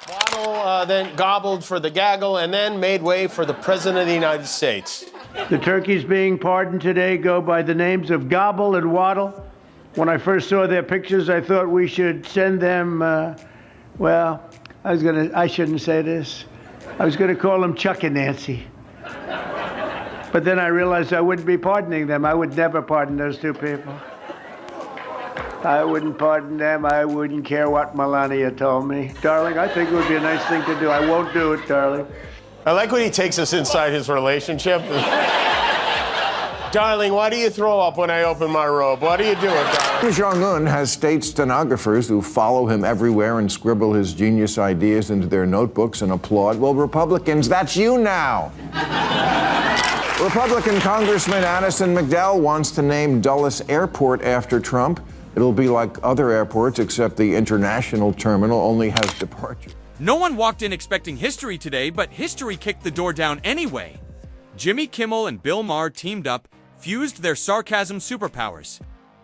Waddle then gobbled for the gaggle and then made way for the President of the United States. The turkeys being pardoned today go by the names of Gobble and Waddle. When I first saw their pictures, I thought we should send them, I shouldn't say this. I was going to call them Chuck and Nancy. But then I realized I wouldn't be pardoning them. I would never pardon those two people. I wouldn't pardon them. I wouldn't care what Melania told me. Darling, I think it would be a nice thing to do. I won't do it, darling. I like when he takes us inside his relationship. Darling, why do you throw up when I open my robe? What are you doing, darling? Kim Jong-un has state stenographers who follow him everywhere and scribble his genius ideas into their notebooks and applaud. Well, Republicans, that's you now. Republican Congressman Addison McDowell wants to name Dulles Airport after Trump. It'll be like other airports, except the international terminal only has departure. No one walked in expecting history today, but history kicked the door down anyway. Jimmy Kimmel and Bill Maher teamed up, fused their sarcasm superpowers,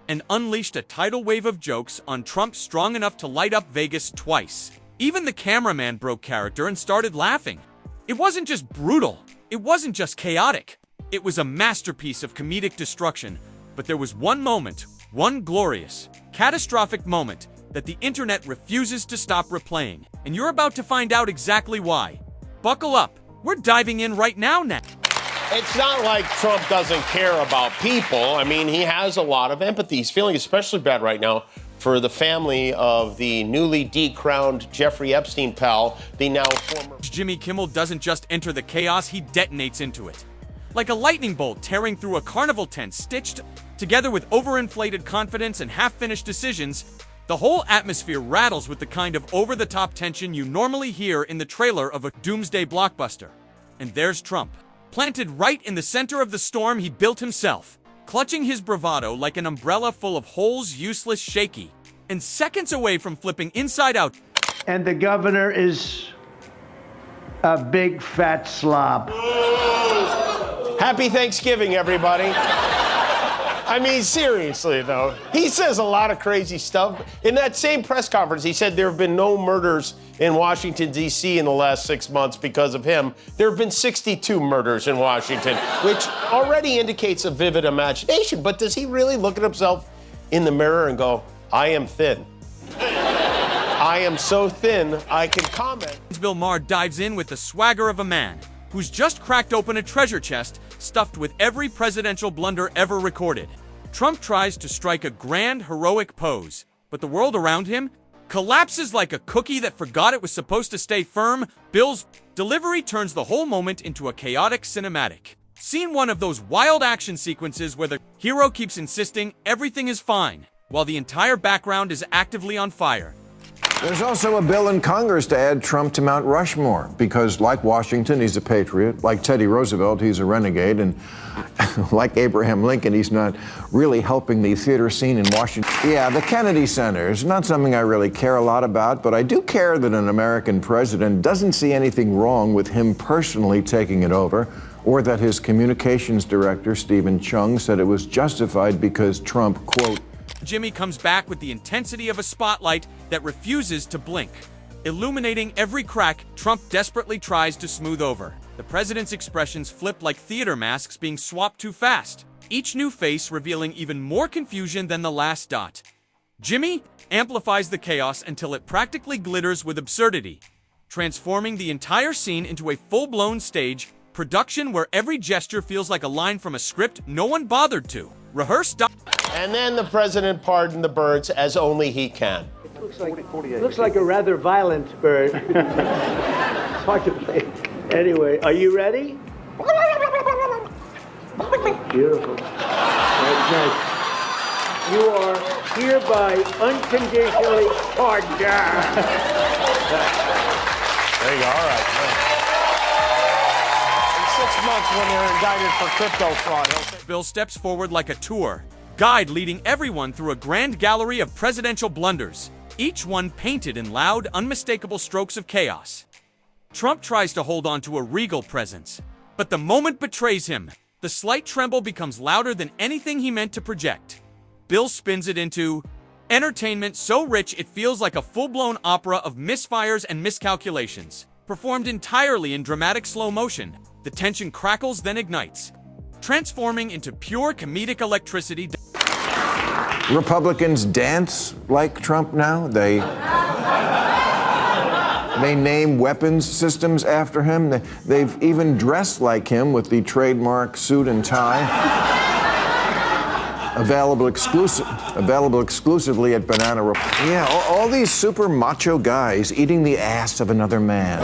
and unleashed a tidal wave of jokes on Trump strong enough to light up Vegas twice. Even the cameraman broke character and started laughing. It wasn't just brutal. It wasn't just chaotic. It was a masterpiece of comedic destruction. But there was one moment, one glorious, catastrophic moment that the internet refuses to stop replaying. And you're about to find out exactly why. Buckle up. We're diving in right now. It's not like Trump doesn't care about people. I mean, he has a lot of empathy. He's feeling especially bad right now for the family of the newly decrowned Jeffrey Epstein pal, the now former... Jimmy Kimmel doesn't just enter the chaos, he detonates into it. Like a lightning bolt tearing through a carnival tent stitched together with overinflated confidence and half-finished decisions, the whole atmosphere rattles with the kind of over-the-top tension you normally hear in the trailer of a doomsday blockbuster. And there's Trump, planted right in the center of the storm he built himself, clutching his bravado like an umbrella full of holes, useless, shaky, and seconds away from flipping inside out. And the governor is a big fat slob. Happy Thanksgiving, everybody. I mean, seriously, though. He says a lot of crazy stuff. In that same press conference, he said there have been no murders in Washington, D.C. in the last 6 months because of him. There have been 62 murders in Washington, which already indicates a vivid imagination. But does he really look at himself in the mirror and go, I am thin? I am so thin, I can comment. Bill Maher dives in with the swagger of a man who's just cracked open a treasure chest stuffed with every presidential blunder ever recorded. Trump tries to strike a grand, heroic pose, but the world around him collapses like a cookie that forgot it was supposed to stay firm. Bill's delivery turns the whole moment into a chaotic cinematic. Seen one of those wild action sequences where the hero keeps insisting everything is fine, while the entire background is actively on fire. There's also a bill in Congress to add Trump to Mount Rushmore because, like Washington, he's a patriot. Like Teddy Roosevelt, he's a renegade. And like Abraham Lincoln, he's not really helping the theater scene in Washington. Yeah, the Kennedy Center is not something I really care a lot about, but I do care that an American president doesn't see anything wrong with him personally taking it over, or that his communications director, Stephen Chung, said it was justified because Trump, quote, Jimmy comes back with the intensity of a spotlight that refuses to blink. Illuminating every crack Trump desperately tries to smooth over. The president's expressions flip like theater masks being swapped too fast, each new face revealing even more confusion than the last dot. Jimmy amplifies the chaos until it practically glitters with absurdity, transforming the entire scene into a full-blown stage production where every gesture feels like a line from a script no one bothered to rehearse. And then the president pardoned the birds as only he can. Looks like a rather violent bird. Hard to play. Anyway, are you ready? Beautiful. Nice. You are hereby unconditionally pardoned. There you go. All right. In 6 months, when they're indicted for crypto fraud, Bill steps forward like a tour guide leading everyone through a grand gallery of presidential blunders, each one painted in loud, unmistakable strokes of chaos. Trump tries to hold on to a regal presence, but the moment betrays him. The slight tremble becomes louder than anything he meant to project. Bill spins it into Entertainment so rich it feels like a full-blown opera of misfires and miscalculations. Performed entirely in dramatic slow motion, the tension crackles then ignites, transforming into pure comedic electricity. Republicans dance like Trump now. They name weapons systems after him. They've even dressed like him with the trademark suit and tie. Available exclusively at Banana Republic. Yeah, all these super macho guys eating the ass of another man.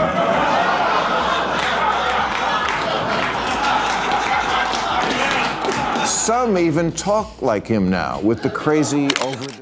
Some even talk like him now with the crazy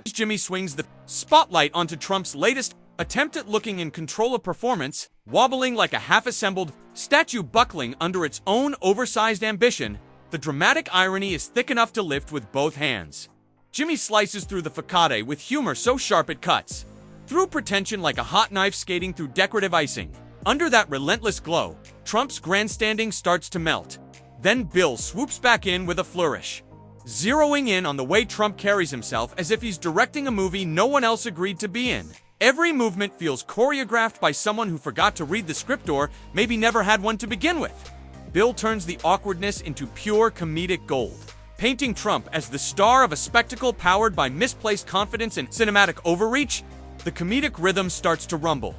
Jimmy swings the spotlight onto Trump's latest attempt at looking in control of performance, wobbling like a half-assembled statue buckling under its own oversized ambition. The dramatic irony is thick enough to lift with both hands. Jimmy slices through the facade with humor so sharp it cuts through pretension like a hot knife skating through decorative icing. Under that relentless glow, Trump's grandstanding starts to melt. Then Bill swoops back in with a flourish, zeroing in on the way Trump carries himself as if he's directing a movie no one else agreed to be in. Every movement feels choreographed by someone who forgot to read the script or maybe never had one to begin with. Bill turns the awkwardness into pure comedic gold, painting Trump as the star of a spectacle powered by misplaced confidence and cinematic overreach. The comedic rhythm starts to rumble.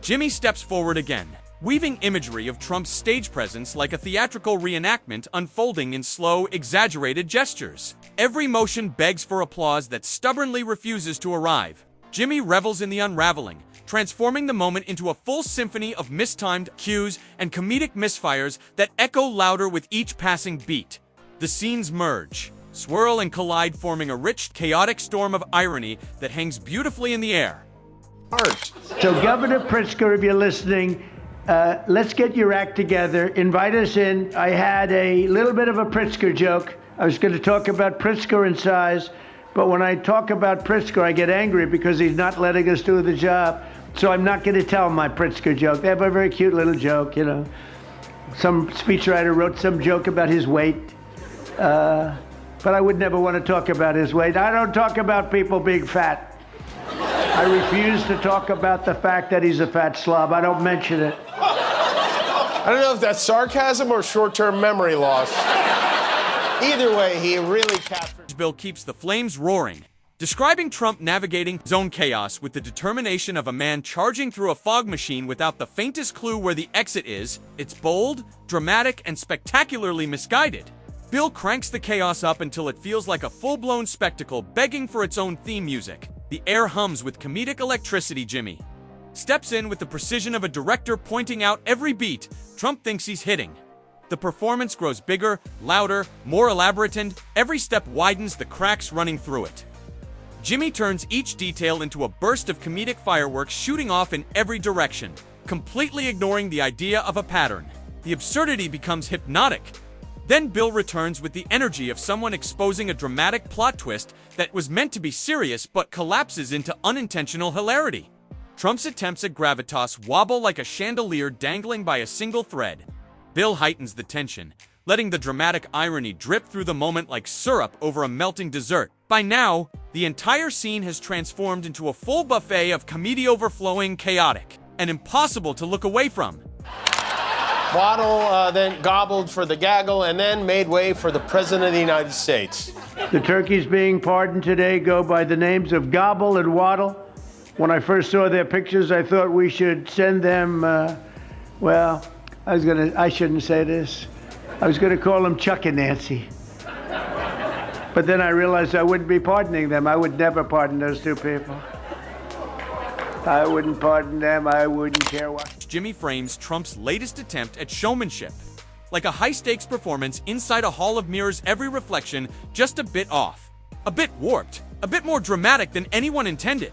Jimmy steps forward again, weaving imagery of Trump's stage presence like a theatrical reenactment unfolding in slow, exaggerated gestures. Every motion begs for applause that stubbornly refuses to arrive. Jimmy revels in the unraveling, transforming the moment into a full symphony of mistimed cues and comedic misfires that echo louder with each passing beat. The scenes merge, swirl and collide, forming a rich, chaotic storm of irony that hangs beautifully in the air. Art. So Governor Pritzker, if you're listening, let's get your act together. Invite us in. I had a little bit of a Pritzker joke. I was going to talk about Pritzker and size, but when I talk about Pritzker, I get angry because he's not letting us do the job. So I'm not going to tell my Pritzker joke. They have a very cute little joke, you know. Some speechwriter wrote some joke about his weight, but I would never want to talk about his weight. I don't talk about people being fat. I refuse to talk about the fact that he's a fat slob. I don't mention it. I don't know if that's sarcasm or short-term memory loss. Either way, he really captured. Bill keeps the flames roaring, describing Trump navigating his own chaos with the determination of a man charging through a fog machine without the faintest clue where the exit is. It's bold, dramatic, and spectacularly misguided. Bill cranks the chaos up until it feels like a full-blown spectacle begging for its own theme music. The air hums with comedic electricity. Jimmy steps in with the precision of a director, pointing out every beat Trump thinks he's hitting. The performance grows bigger, louder, more elaborate, and every step widens the cracks running through it. Jimmy turns each detail into a burst of comedic fireworks shooting off in every direction, completely ignoring the idea of a pattern. The absurdity becomes hypnotic. Then Bill returns with the energy of someone exposing a dramatic plot twist that was meant to be serious but collapses into unintentional hilarity. Trump's attempts at gravitas wobble like a chandelier dangling by a single thread. Bill heightens the tension, letting the dramatic irony drip through the moment like syrup over a melting dessert. By now, the entire scene has transformed into a full buffet of comedy, overflowing, chaotic, and impossible to look away from. Waddle then gobbled for the gaggle and then made way for the President of the United States. The turkeys being pardoned today go by the names of Gobble and Waddle. When I first saw their pictures, I thought we should send them, I shouldn't say this. I was going to call them Chuck and Nancy. But then I realized I wouldn't be pardoning them. I would never pardon those two people. I wouldn't pardon them. I wouldn't care what. Jimmy frames Trump's latest attempt at showmanship. Like a high-stakes performance inside a hall of mirrors, every reflection just a bit off, a bit warped, a bit more dramatic than anyone intended.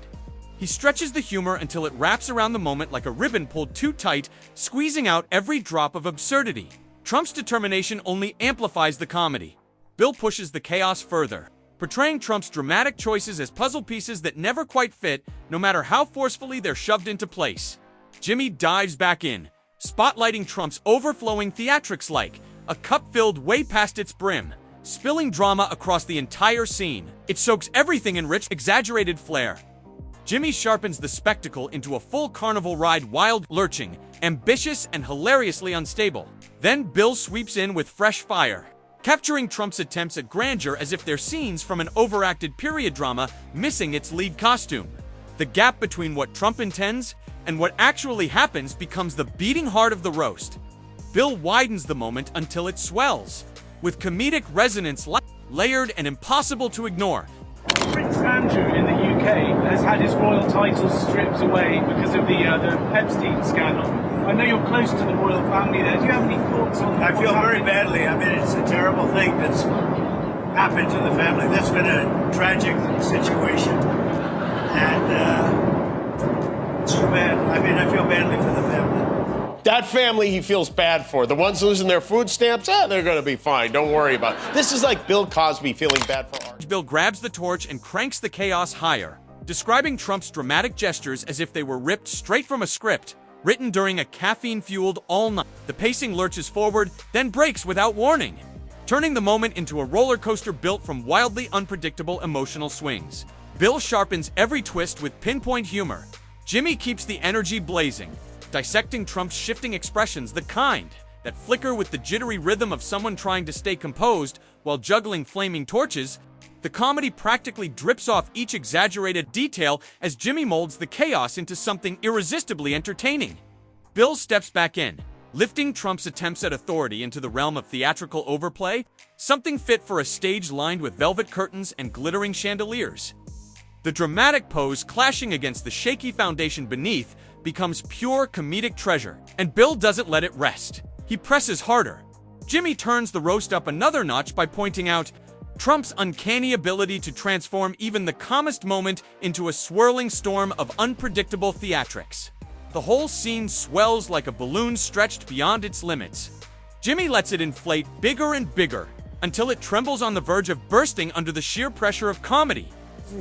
He stretches the humor until it wraps around the moment like a ribbon pulled too tight, squeezing out every drop of absurdity. Trump's determination only amplifies the comedy. Bill pushes the chaos further, portraying Trump's dramatic choices as puzzle pieces that never quite fit, no matter how forcefully they're shoved into place. Jimmy dives back in, spotlighting Trump's overflowing theatrics like a cup filled way past its brim. spilling drama across the entire scene. It soaks everything in rich, exaggerated flair. Jimmy sharpens the spectacle into a full carnival ride, wild, lurching, ambitious, and hilariously unstable. Then Bill sweeps in with fresh fire, capturing Trump's attempts at grandeur as if they're scenes from an overacted period drama missing its lead costume. The gap between what Trump intends and what actually happens becomes the beating heart of the roast. Bill widens the moment until it swells, with comedic resonance layered and impossible to ignore. Prince Andrew in the UK has had his royal titles stripped away because of the Epstein scandal. I know you're close to the royal family there. Do you have any thoughts on that? I feel very badly. I mean, it's a terrible thing that's happened to the family. That's been a tragic situation. And it's too bad. I mean, I feel badly for the family. That family he feels bad for. The ones losing their food stamps, they're going to be fine. Don't worry about it. This is like Bill Cosby feeling bad for art. Bill grabs the torch and cranks the chaos higher, describing Trump's dramatic gestures as if they were ripped straight from a script, written during a caffeine-fueled all-night. The pacing lurches forward, then breaks without warning, turning the moment into a roller coaster built from wildly unpredictable emotional swings. Bill sharpens every twist with pinpoint humor. Jimmy keeps the energy blazing, dissecting Trump's shifting expressions, the kind that flicker with the jittery rhythm of someone trying to stay composed while juggling flaming torches. The comedy practically drips off each exaggerated detail as Jimmy molds the chaos into something irresistibly entertaining. Bill steps back in, lifting Trump's attempts at authority into the realm of theatrical overplay, something fit for a stage lined with velvet curtains and glittering chandeliers. The dramatic pose clashing against the shaky foundation beneath becomes pure comedic treasure, and Bill doesn't let it rest. He presses harder. Jimmy turns the roast up another notch by pointing out Trump's uncanny ability to transform even the calmest moment into a swirling storm of unpredictable theatrics. The whole scene swells like a balloon stretched beyond its limits. Jimmy lets it inflate bigger and bigger until it trembles on the verge of bursting under the sheer pressure of comedy.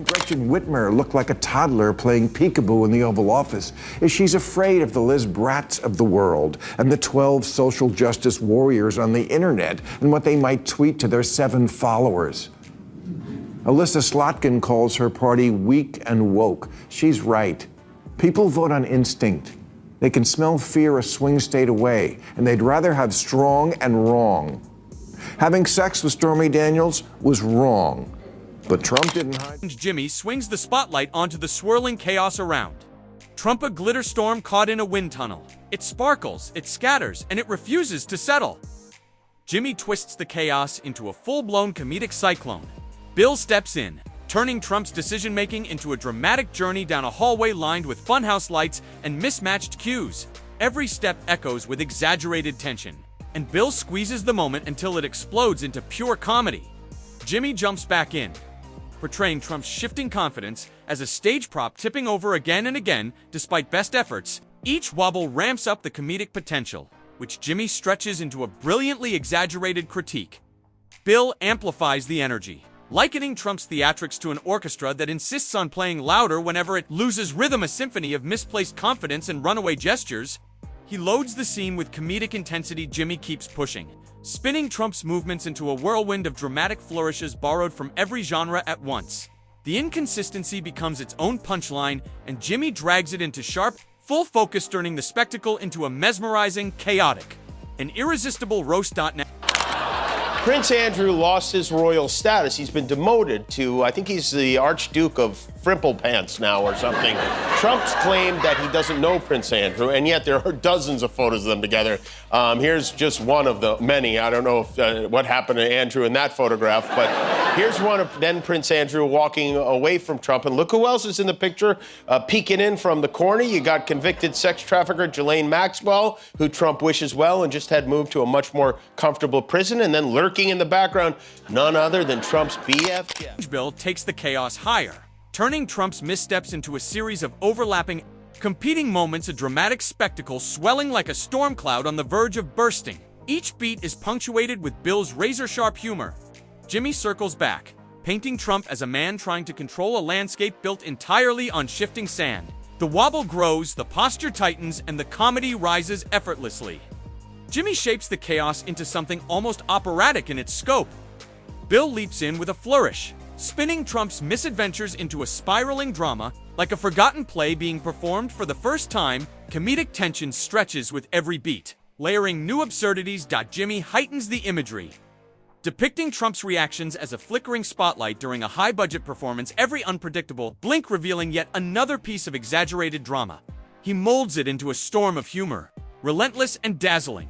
Gretchen Whitmer looked like a toddler playing peekaboo in the Oval Office as she's afraid of the Liz Bratts of the world and the 12 social justice warriors on the internet and what they might tweet to their 7 followers. Alyssa Slotkin calls her party weak and woke. She's right. People vote on instinct. They can smell fear a swing state away, and they'd rather have strong and wrong. Having sex with Stormy Daniels was wrong. But Trump didn't hide. Jimmy swings the spotlight onto the swirling chaos around. Trump, a glitter storm caught in a wind tunnel. It sparkles, it scatters, and it refuses to settle. Jimmy twists the chaos into a full-blown comedic cyclone. Bill steps in, turning Trump's decision-making into a dramatic journey down a hallway lined with funhouse lights and mismatched cues. Every step echoes with exaggerated tension, and Bill squeezes the moment until it explodes into pure comedy. Jimmy jumps back in, portraying Trump's shifting confidence as a stage prop tipping over again and again despite best efforts. Each wobble ramps up the comedic potential, which Jimmy stretches into a brilliantly exaggerated critique. Bill amplifies the energy, likening Trump's theatrics to an orchestra that insists on playing louder whenever it loses rhythm, a symphony of misplaced confidence and runaway gestures. He loads the scene with comedic intensity. Jimmy keeps pushing, spinning Trump's movements into a whirlwind of dramatic flourishes borrowed from every genre at once. The inconsistency becomes its own punchline, and Jimmy drags it into sharp, full focus, turning the spectacle into a mesmerizing, chaotic, and irresistible roast.net. Prince Andrew lost his royal status. He's been demoted to, I think he's the Archduke of Frimplepants now or something. Trump's claimed that he doesn't know Prince Andrew, and yet there are dozens of photos of them together. Here's just one of the many. I don't know if, what happened to Andrew in that photograph, but here's one of then Prince Andrew walking away from Trump. And look who else is in the picture, peeking in from the corner. You got convicted sex trafficker Ghislaine Maxwell, who Trump wishes well and just had moved to a much more comfortable prison. And then lurking in the background, none other than Trump's BF. Bill takes the chaos higher, turning Trump's missteps into a series of overlapping, competing moments, a dramatic spectacle swelling like a storm cloud on the verge of bursting. Each beat is punctuated with Bill's razor-sharp humor. Jimmy circles back, painting Trump as a man trying to control a landscape built entirely on shifting sand. The wobble grows, the posture tightens, and the comedy rises effortlessly. Jimmy shapes the chaos into something almost operatic in its scope. Bill leaps in with a flourish, spinning Trump's misadventures into a spiraling drama. Like a forgotten play being performed for the first time, comedic tension stretches with every beat, layering new absurdities. Jimmy heightens the imagery, depicting Trump's reactions as a flickering spotlight during a high-budget performance, every unpredictable blink revealing yet another piece of exaggerated drama. He molds it into a storm of humor, relentless and dazzling.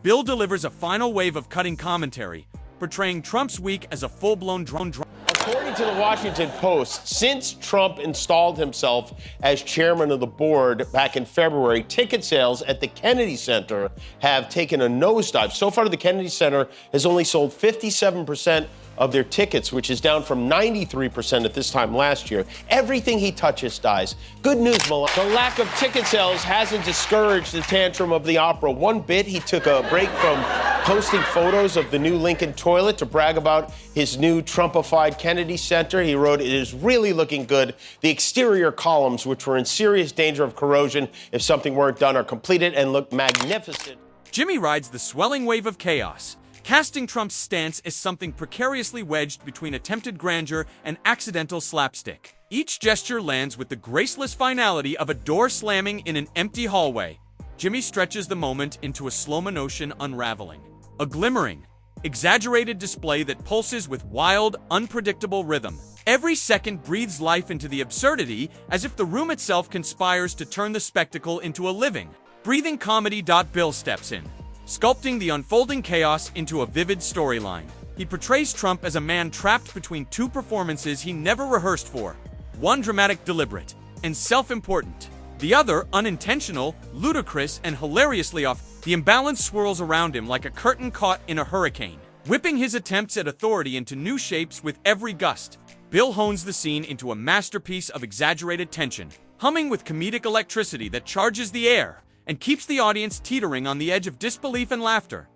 Bill delivers a final wave of cutting commentary, portraying Trump's week as a full-blown drone. According to the Washington Post, since Trump installed himself as chairman of the board back in February, ticket sales at the Kennedy Center have taken a nosedive. So far, the Kennedy Center has only sold 57% of their tickets, which is down from 93% at this time last year. Everything he touches dies. Good news, Malone. The lack of ticket sales hasn't discouraged the tantrum of the opera one bit. He took a break from posting photos of the new Lincoln toilet to brag about his new Trumpified Kennedy Center. He wrote, "It is really looking good. The exterior columns, which were in serious danger of corrosion if something weren't done, are completed and look magnificent." Jimmy rides the swelling wave of chaos, casting Trump's stance as something precariously wedged between attempted grandeur and accidental slapstick. Each gesture lands with the graceless finality of a door slamming in an empty hallway. Jimmy stretches the moment into a slow-motion unraveling, a glimmering, exaggerated display that pulses with wild, unpredictable rhythm. Every second breathes life into the absurdity, as if the room itself conspires to turn the spectacle into a living, breathing comedy. Bill steps in, sculpting the unfolding chaos into a vivid storyline. He portrays Trump as a man trapped between two performances he never rehearsed for, one dramatic, deliberate, and self-important, the other unintentional, ludicrous, and hilariously off. The imbalance swirls around him like a curtain caught in a hurricane, whipping his attempts at authority into new shapes with every gust. Bill hones the scene into a masterpiece of exaggerated tension, humming with comedic electricity that charges the air and keeps the audience teetering on the edge of disbelief and laughter.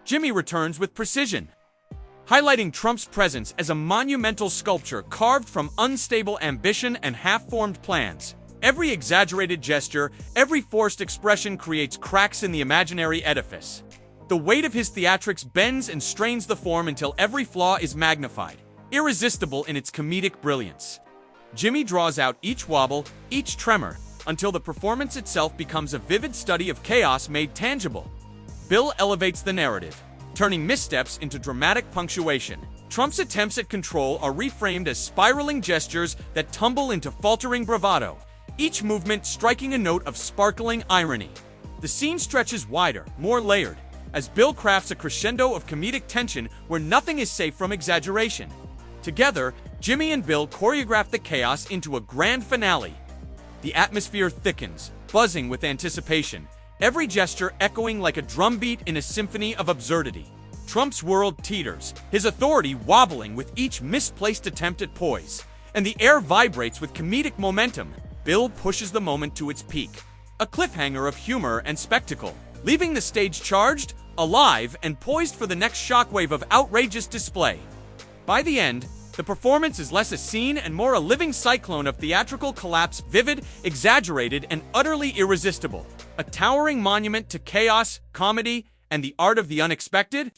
Jimmy returns with precision, highlighting Trump's presence as a monumental sculpture carved from unstable ambition and half-formed plans. Every exaggerated gesture, every forced expression creates cracks in the imaginary edifice. The weight of his theatrics bends and strains the form until every flaw is magnified, irresistible in its comedic brilliance. Jimmy draws out each wobble, each tremor, until the performance itself becomes a vivid study of chaos made tangible. Bill elevates the narrative, turning missteps into dramatic punctuation. Trump's attempts at control are reframed as spiraling gestures that tumble into faltering bravado, each movement striking a note of sparkling irony. The scene stretches wider, more layered, as Bill crafts a crescendo of comedic tension where nothing is safe from exaggeration. Together, Jimmy and Bill choreograph the chaos into a grand finale. The atmosphere thickens, buzzing with anticipation, every gesture echoing like a drumbeat in a symphony of absurdity. Trump's world teeters, his authority wobbling with each misplaced attempt at poise, and the air vibrates with comedic momentum. Bill pushes the moment to its peak, a cliffhanger of humor and spectacle, leaving the stage charged, alive, and poised for the next shockwave of outrageous display. By the end, the performance is less a scene and more a living cyclone of theatrical collapse, vivid, exaggerated, and utterly irresistible. A towering monument to chaos, comedy, and the art of the unexpected.